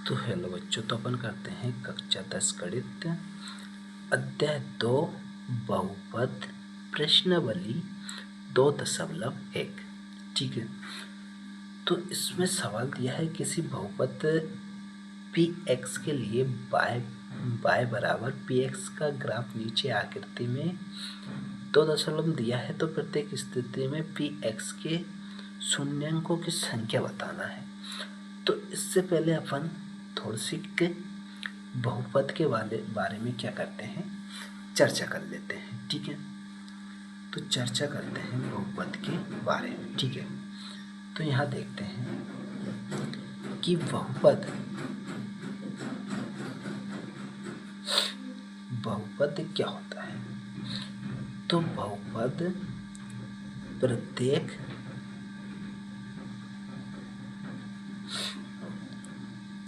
तो हेलो बच्चों, तो अपन करते हैं कक्षा 10 गणित अध्याय 2 बहुपद प्रश्नावली 2.1। ठीक है, तो इसमें सवाल दिया है किसी बहुपद पी एक्स के लिए y बराबर पी एक्स का ग्राफ नीचे आकृति में 2 दिया है, तो प्रत्येक स्थिति में पी एक्स के शून्यांकों की संख्या बताना है। तो इससे पहले अपन थोड़ी सी के बहुपद के बारे में क्या करते हैं, चर्चा कर लेते हैं। ठीक है, तो चर्चा करते हैं बहुपद के बारे में। ठीक है, तो यहाँ देखते हैं कि बहुपद क्या होता है। तो बहुपद प्रत्येक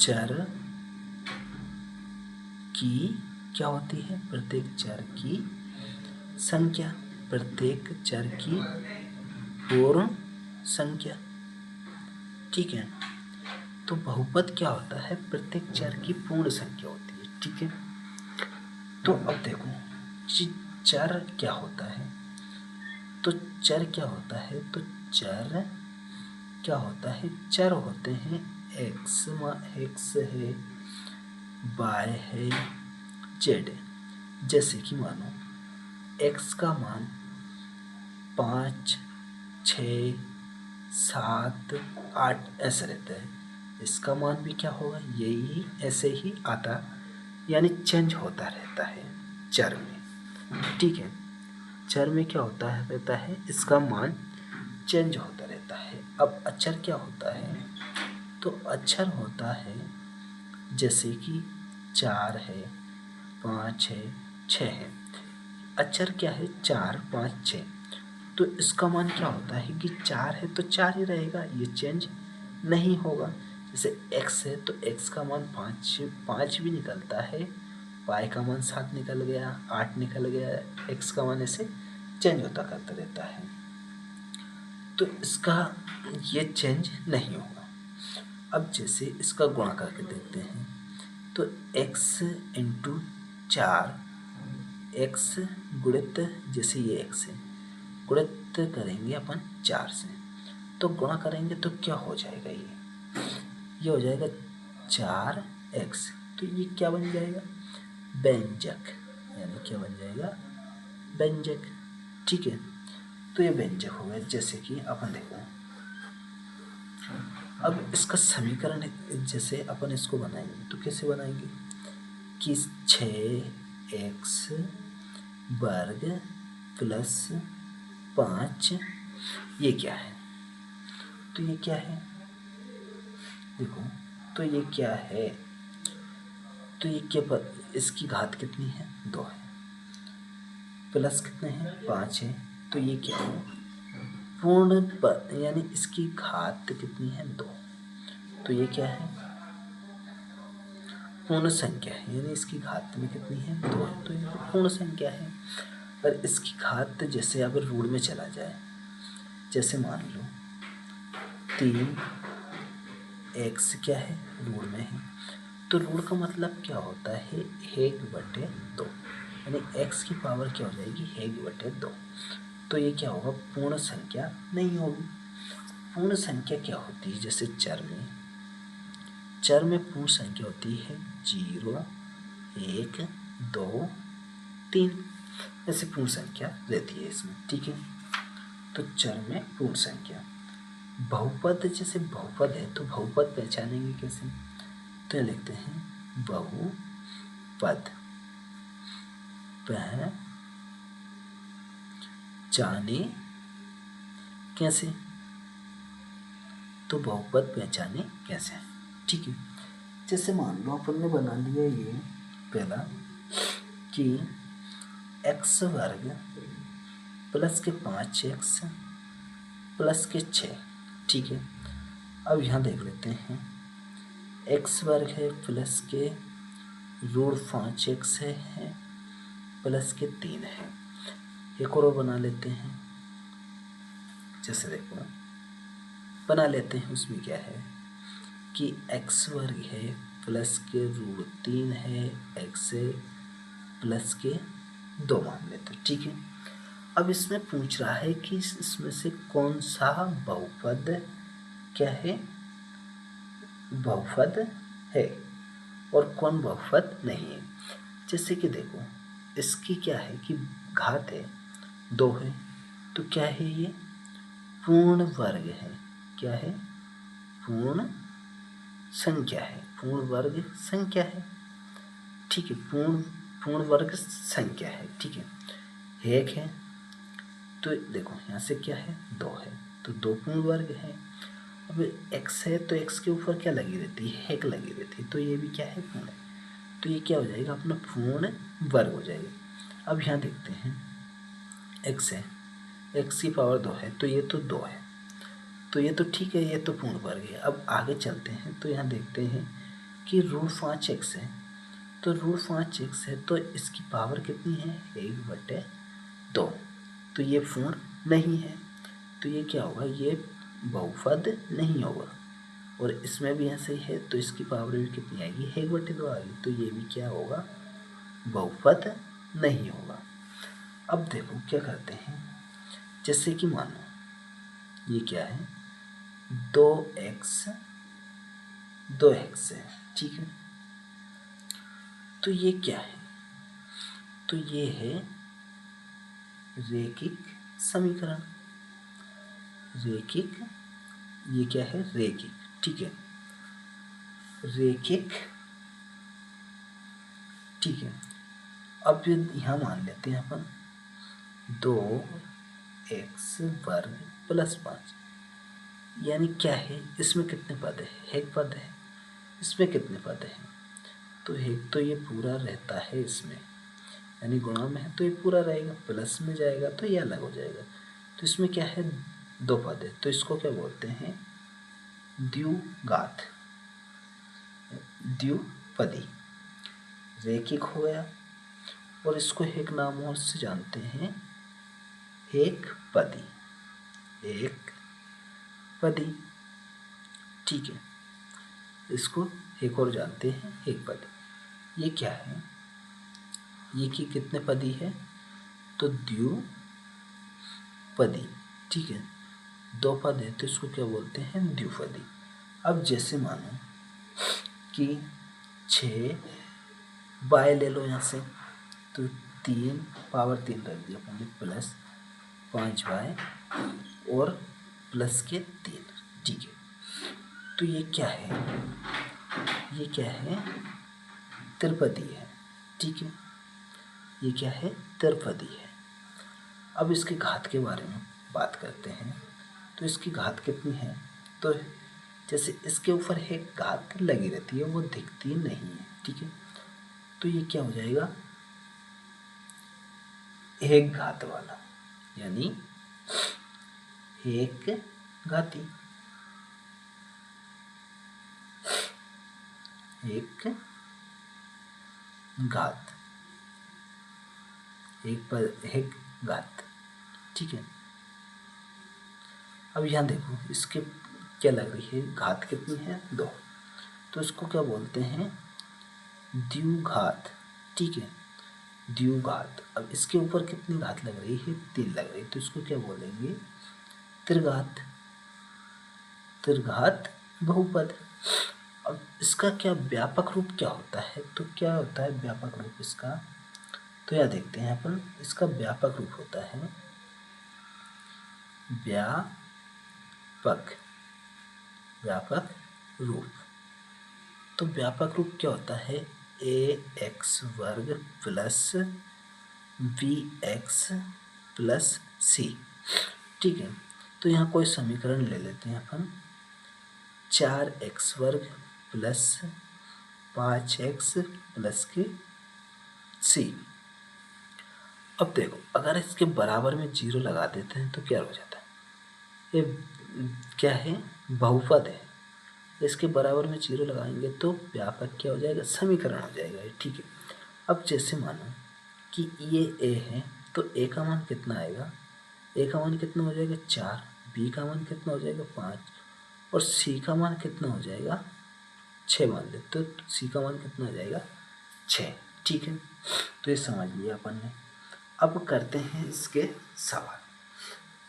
चर की क्या होती है, प्रत्येक चर की संख्या, प्रत्येक चर की पूर्ण संख्या। ठीक है, तो बहुपद क्या होता है, प्रत्येक चर की पूर्ण संख्या होती है। ठीक है, तो अब देखो चर क्या होता है। तो चर क्या होता है, तो चर क्या होता है, चर होते हैं एक्स है, वाई है, जेड है। जैसे कि मानो एक्स का मान 5, 6, 7, 8 ऐसे रहता है। इसका मान भी क्या होगा, यही ऐसे ही आता, यानी चेंज होता रहता है चर में। ठीक है, चर में क्या होता है, रहता है इसका मान चेंज होता रहता है। अब अक्षर क्या होता है, तो अक्षर होता है जैसे कि 4 है, 5 है, 6 है। अक्षर क्या है, 4, 5, 6। तो इसका मान क्या होता है कि 4 है तो 4 ही रहेगा, ये चेंज नहीं होगा। जैसे x है तो x का मान 5 भी निकलता है, y का मान 7 निकल गया, 8 निकल गया, x का मान ऐसे चेंज होता करता रहता है। तो इसका ये चेंज नहीं होगा। अब जैसे इसका गुणा करके देखते हैं, तो x इंटू 4, x गुणित, जैसे ये x है, गुणित करेंगे अपन 4 से, तो गुणा करेंगे तो क्या हो जाएगा, ये हो जाएगा 4x। तो ये क्या बन जाएगा, व्यंजक, यानी क्या बन जाएगा, व्यंजक। ठीक है, तो ये व्यंजक हो गया। जैसे कि अपन देखो, अब इसका समीकरण जैसे अपन इसको बनाएंगे तो कैसे बनाएंगे कि 6x वर्ग प्लस 5, ये क्या है, तो ये क्या है, देखो तो ये क्या है, तो ये क्या, इसकी घात कितनी है, 2 है, प्लस कितने हैं, 5 है। तो ये क्या है, पूर्ण यानी इसकी घात कितनी है, 2। तो ये क्या है, पूर्ण संख्या है, यानी इसकी घात में कितनी है, 2 है, तो ये पूर्ण संख्या है। और इसकी घात जैसे अब रूट में चला जाए, जैसे मान लो 3x क्या है, रूट में है, तो रूट का मतलब क्या होता है, 1/2, यानी x की पावर क्या हो जाएगी, 1/2। तो ये क्या होगा, पूर्ण संख्या नहीं होगी। पूर्ण संख्या क्या होती है, जैसे चर में पूर्ण संख्या होती है 0, 1, 2, 3, ऐसी पूर्ण संख्या रहती है इसमें। ठीक है, तो चर में पूर्ण संख्या। बहुपद, जैसे बहुपद है तो बहुपद पहचानेंगे कैसे, तो लिखते हैं बहुपद पहचाने कैसे, तो बहुपद पहचाने कैसे। ठीक है, जैसे मान लो अपन ने बना लिया ये पहला कि x वर्ग प्लस के 5x प्लस के 6। ठीक है, अब यहाँ देख लेते हैं, x वर्ग है प्लस के रूट 5x है प्लस के 3 है। एक और बना लेते हैं, जैसे देखो बना लेते हैं, उसमें क्या है कि x वर्ग है प्लस के √3 है, x है प्लस के 2 मान लेते, ठीक है। अब इसमें पूछ रहा है कि इसमें से कौन सा बहुपद क्या है, बहुपद है और कौन बहुपद नहीं है। जैसे कि देखो इसकी क्या है कि घात है 2 है, तो क्या है ये पूर्ण वर्ग है, क्या है पूर्ण संख्या है, पूर्ण वर्ग संख्या है, ठीक है, पूर्ण वर्ग संख्या है, ठीक है। 1 है तो देखो यहाँ से क्या है 2 है, तो 2 पूर्ण वर्ग है। अब x है तो x के ऊपर क्या लगी रहती है, 1 लगी रहती है, तो ये भी क्या है पूर्ण है, तो ये क्या हो जाएगा अपना पूर्ण वर्ग हो जाएगा। अब यहाँ देखते हैं x है, x की पावर 2 है, तो ये तो 2 है, तो ये तो ठीक है, ये तो पूर्ण वर्ग है। अब आगे चलते हैं तो यहाँ देखते हैं कि √5x है, तो √5x है तो इसकी पावर कितनी है 1/2, तो ये पूर्ण नहीं है, तो ये क्या होगा, ये बहुपद नहीं होगा। और इसमें भी ऐसे ही है, तो इसकी पावर भी कितनी आएगी 1/2 आएगी, तो ये भी क्या होगा बहुपद नहीं होगा। अब देखो क्या करते हैं, जैसे कि मानो ये क्या है 2x है, ठीक है, तो ये क्या है, तो ये है रेखिक समीकरण, रेखिक, ये क्या है रेखिक, ठीक है, रेखिक, ठीक है। अब यहाँ मान लेते हैं अपन 2x वर्ग प्लस 5, यानी क्या है इसमें कितने पद है, 1 पद है, इसमें कितने पद है, तो 1 तो ये पूरा रहता है इसमें, यानी गुणा में है तो ये पूरा रहेगा, प्लस में जाएगा तो ये अलग हो जाएगा, तो इसमें क्या है 2 पद है, तो इसको क्या बोलते हैं द्विघात, द्विपदी, रेखिक हो गया। और इसको एक नाम और से जानते हैं एक पदी, एक पदी, ठीक है, इसको एक और जानते हैं एक पदी। ये क्या है, ये की कितने पदी है, तो द्विपदी, ठीक है, 2 पद है तो इसको क्या बोलते हैं द्विपदी। अब जैसे मानो कि 6y ले लो यहाँ से, तो 3 पावर 3 रख दिया अपने प्लस 5y और प्लस के 3, ठीक है, तो ये क्या है, ये क्या है त्रिपदी है, ठीक है, ये क्या है त्रिपदी है। अब इसकी घात के बारे में बात करते हैं, तो इसकी घात कितनी है, तो जैसे इसके ऊपर एक घात लगी रहती है वो दिखती नहीं है, ठीक है, तो ये क्या हो जाएगा एक घात वाला, यानी एक घाती, एक घात, एक घात, ठीक है। अब यहाँ देखो इसके क्या लग रही है, घात कितनी है 2, तो इसको क्या बोलते हैं द्विघात, ठीक है, द्विघात। अब इसके ऊपर कितनी घात लग रही है 3 लग रही है, तो इसको क्या बोलेंगे त्रिघात, त्रिघात बहुपद। अब इसका क्या व्यापक रूप क्या होता है, तो क्या होता है व्यापक रूप इसका, तो यह देखते हैं अपन, इसका व्यापक रूप होता है व्यापक रूप, तो व्यापक रूप क्या होता है ax वर्ग प्लस bx प्लस c, ठीक है। तो यहाँ कोई समीकरण ले लेते हैं अपन, 4x वर्ग प्लस 5x प्लस के c। अब देखो अगर इसके बराबर में 0 लगा देते हैं तो क्या हो जाता है, ये क्या है बहुपद है, इसके बराबर में 0 लगाएंगे तो व्यापक क्या हो जाएगा समीकरण हो जाएगा, ठीक है। अब जैसे मानो कि ये a है, तो a का मान कितना आएगा, a का मान कितना हो जाएगा 4, b का मान कितना हो जाएगा 5 और c का मान कितना हो जाएगा 6 मान ले तो सी का मान कितना आ जाएगा 6। ठीक है, तो ये समझ लिया अपन ने। अब करते हैं इसके सवाल।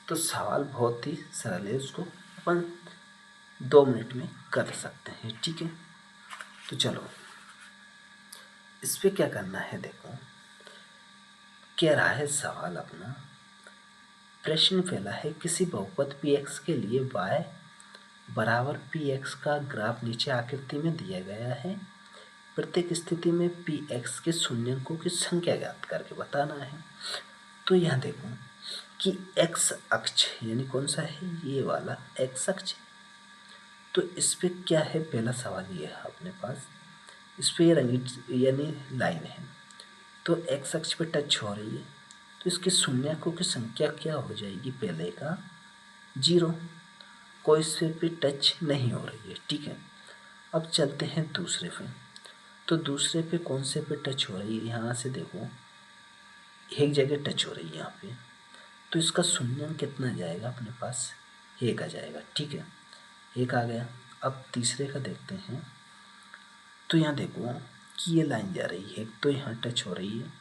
तो सवाल बहुत ही सरल है, उसको अपन 2 मिनट में कर सकते हैं। ठीक है, तो चलो इस पे क्या करना है। देखो कह रहा है सवाल अपना, प्रश्न फैला है किसी बहुपद px के लिए y बराबर px का ग्राफ नीचे आकृति में दिया गया है। प्रत्येक स्थिति में px के शून्यंकों की संख्या ज्ञात करके बताना है। तो यहाँ देखो कि x अक्ष यानी कौन सा है, ये वाला x अक्ष। तो इस पे क्या है, पहला सवाल ये है अपने पास, इस पे ये रंगीन यानी लाइन है, तो x अक्ष पे टच हो रही है, तो इसके शून्यंकों की संख्या क्या हो जाएगी, पहले का 0, कोई से भी टच नहीं हो रही है। ठीक है, अब चलते हैं दूसरे पे। तो दूसरे पे कौन से पे टच हो रही है, यहाँ से देखो एक जगह टच हो रही है यहाँ पे, तो इसका शून्यंक कितना जाएगा अपने पास, 1 आ जाएगा। ठीक है, 1 आ गया। अब तीसरे का देखते हैं। तो यहाँ देखो कि ये लाइन जा रही है, तो यहाँ टच हो रही है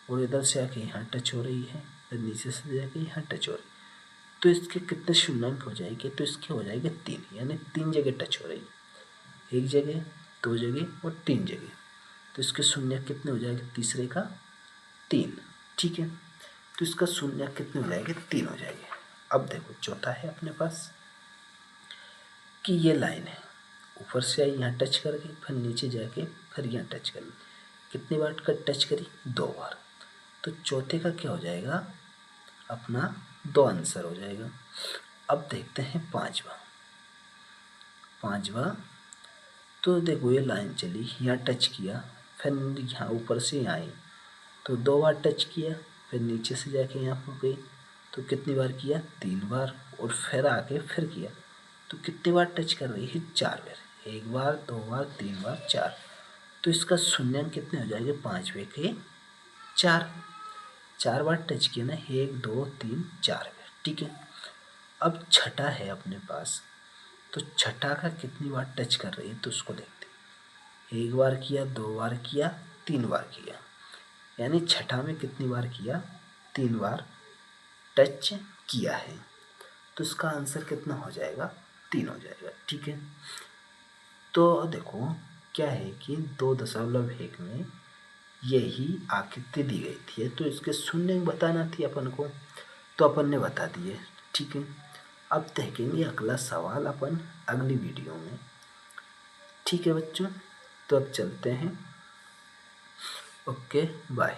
और इधर से आके यहाँ टच हो रही है, फिर नीचे से जाके यहाँ टच हो रही है, तो इसके कितने शून्यंक हो जाएंगे, तो इसके हो जाएंगे 3, यानी 3 जगह टच हो रही है, 1 जगह, 2 जगह और 3 जगह, तो इसके शून्यंक कितने हो जाएंगे, तीसरे का 3। ठीक है, तो इसका शून्यंक कितने हो जाएंगे, 3 हो जाएंगे। अब देखो चौथा है अपने पास कि ये लाइन है, ऊपर से आई यहाँ टच कर गई, फिर नीचे जाके फिर यहाँ टच कर ली, कितनी बार का टच करी, 2 बार। तो चौथे का क्या हो जाएगा अपना 2 आंसर हो जाएगा। अब देखते हैं पांचवा। तो देखो ये लाइन चली, यहाँ टच किया, फिर यहाँ ऊपर से यहाँ आई, तो 2 बार टच किया, फिर नीचे से जाके यहाँ पर गई, तो कितनी बार किया, 3 बार, और फिर आके फिर किया, तो कितनी बार टच कर रही है, 4 बार, 1 बार, 2 बार, 3 बार, 4। तो इसका शून्यंक कितने हो जाएंगे, 5वें के 4 बार टच किया ना, 1 2 3 4 बार। ठीक है, अब छठा है अपने पास, तो छठा का कितनी बार टच कर रही है, तो उसको देखते हैं। 1 बार किया, 2 बार किया, 3 बार किया, यानी छठा में कितनी बार किया, 3 बार टच किया है, तो इसका आंसर कितना हो जाएगा, 3 हो जाएगा। ठीक है, तो देखो क्या है कि 2.1 में यही आकृति दी गई थी, तो इसके शून्य बताना थी अपन को, तो अपन ने बता दिए। ठीक है, अब देखेंगे अगला सवाल अपन अगली वीडियो में। ठीक है बच्चों, तो अब चलते हैं। Okay bye.